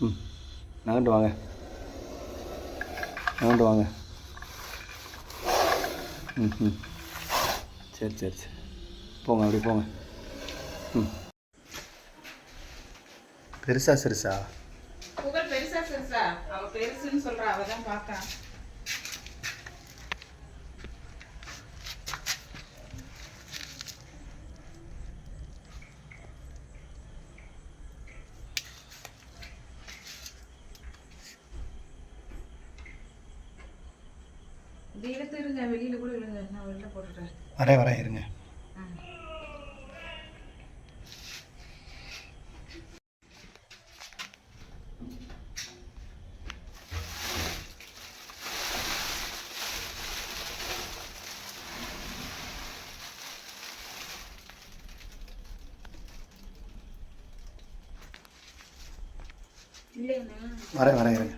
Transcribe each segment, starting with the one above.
ம், நகண்டு வாங்க, நகண்டு வாங்க. ம் ம், சரி சரி சரி, போங்க அப்படி போங்க. ம், பெருசா சிறுசா? புகழ் பெருசா சிறுசா? அவ பெருசுன்னு சொல்றா, அவ தான் பார்க்கா. இது எடுத்து இருங்க, வெளியில கூட இல்லைங்க, நான் வெளில போட்டுட்டேன். வரேன் இருங்க. வரேன் இருங்க.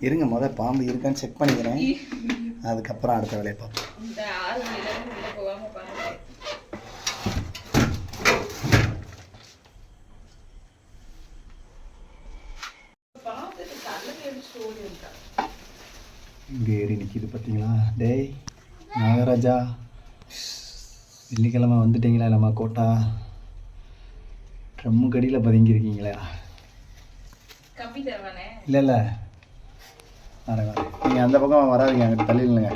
இருங்க, முதல் பாம்பு இருக்கான்னு செக் பண்ணிக்கிறேன், அதுக்கப்புறம் அடுத்த வேலையை பார்ப்போம். இந்த 6 மணில இருந்து உள்ள போகாம பாருங்க. பாத்துட்டு கல்ல எடுத்து ஓடி இருக்கா. இங்கே ஏறி நிற்கிது பார்த்தீங்களா? டேய் நாகராஜா, வெள்ளிக்கிழமை வந்துட்டீங்களா? நம்ம கோட்டா ட்ரம்மு கடியில் பதுங்கியிருக்கீங்களா? கம்பி தருவானே? இல்லை வரேன். நீங்கள் அந்த பக்கம் வராதிங்க, அங்கிட்டு தள்ளி நில்லுங்க,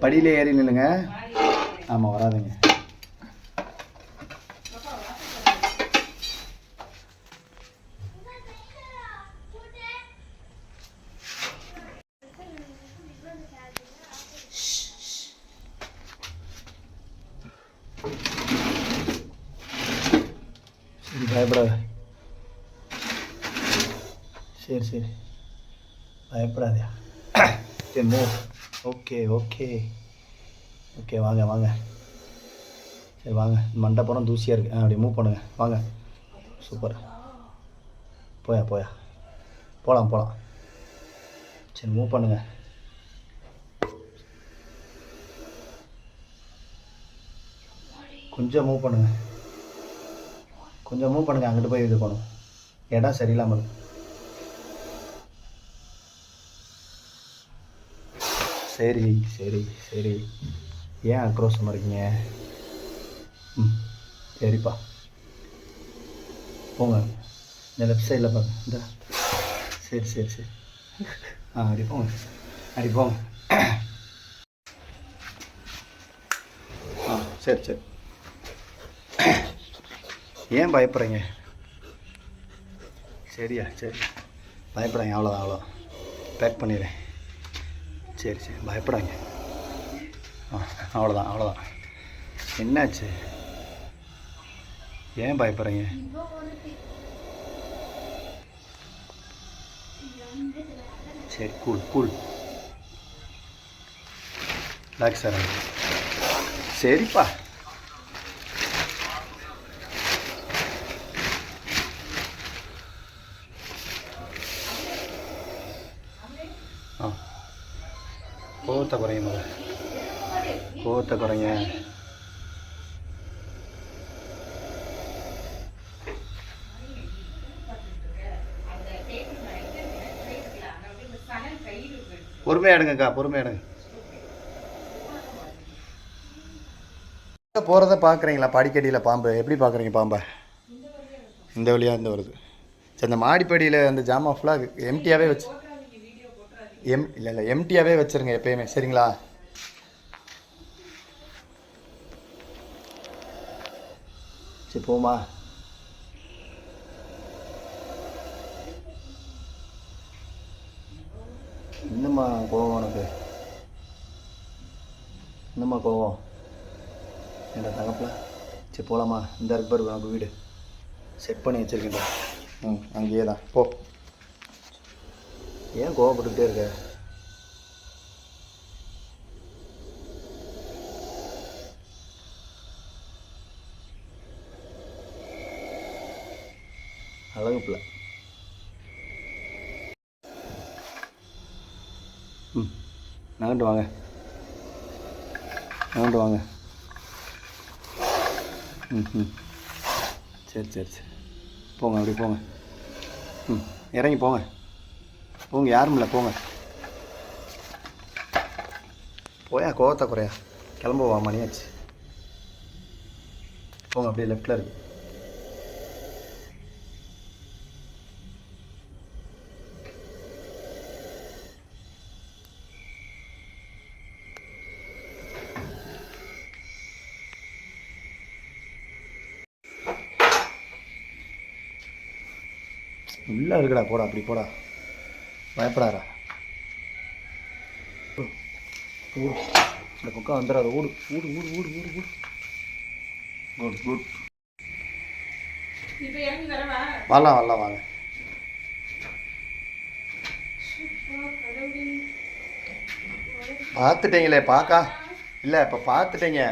படியிலே ஏறி நில்லுங்க. ஆமாம், வராதுங்க. சரி, பயப்படாத. சரி பயப்படாதயா. சரி மூவ். ஓகே வாங்க. சரி வாங்க, மண்டபுறம் தூசியாக இருக்குது, அப்படி மூவ் பண்ணுங்கள், வாங்க. சூப்பர். போயா போகலாம். சரி மூவ் பண்ணுங்கள். கொஞ்சம் மூவ் பண்ணுங்கள், அங்கிட்டு போய் இது பண்ணும், இடம் சரியில்லாமல் இருக்கு. சரி, ஏன் ஆக்ரோஷமாக இருக்கீங்க? ம், சரிப்பா, போங்க. இந்த லெஃப்ட் சைடில் பாருங்க, இந்த சரி. அப்படி போங்க. சரி. ஏன் பயப்படுறீங்க? சரி பயப்படாங்க, அவ்வளோதான். பேக் பண்ணிடுறேன். சரி பயப்படாங்க. அவ்வளோதான். என்னாச்சு? ஏன் பயப்படுறீங்க? சரி, கூல். ரிலாக்ஸ் ஆகுங்க. சரிப்பா. கோவத்தை குறைங்க. பொறுமையாக எடுங்கக்கா. போகிறத பார்க்குறீங்களா? படிக்கடியில் பாம்பு எப்படி பார்க்குறீங்க? பாம்பை இந்த வழியாக வருது. சரி, அந்த மாடிப்படியில் அந்த ஜாமான் ஃபுல்லாக எம்டியாகவே வச்சு இல்லை எம்டியாகவே வச்சுருங்க எப்பயுமே, சரிங்களா? சரி போமா. இன்னும்மா கோவம் உனக்கு? என்ன தகப்பில்? சரி போகலாமா? இந்த அக்பர் உனக்கு வீடு செட் பண்ணி வச்சுருக்கேன். அங்கேயே தான் போ. ஏன் கோவப்பட்டுக்கிட்டே இருக்க? அழகு பிள்ளை. நகண்டு வாங்க. ம். சரி சரி சரி, போங்க அப்படி போங்க. ம், இறங்கி போங்க போங்க, யாரும் இல்லை போங்க. போயா கோவத்தை குறையா, கிளம்புவா மணியாச்சு. போங்க, அப்படியே லெஃப்டில் இருக்கு. உள்ளே இருக்குடா, போடா அப்படி போடா, பயப்படாரா. ஓடு, இந்த பக்கம் வந்துடாத, ஓடு ஓடு ஓடு ஓடு ஓடு ஓடு. Good good. இப்ப இறங்கி வரவா? வரலாம் வரலாம் வாங்க. பார்த்துட்டீங்களே, பார்க்கா இல்லை இப்போ பார்த்துட்டீங்க.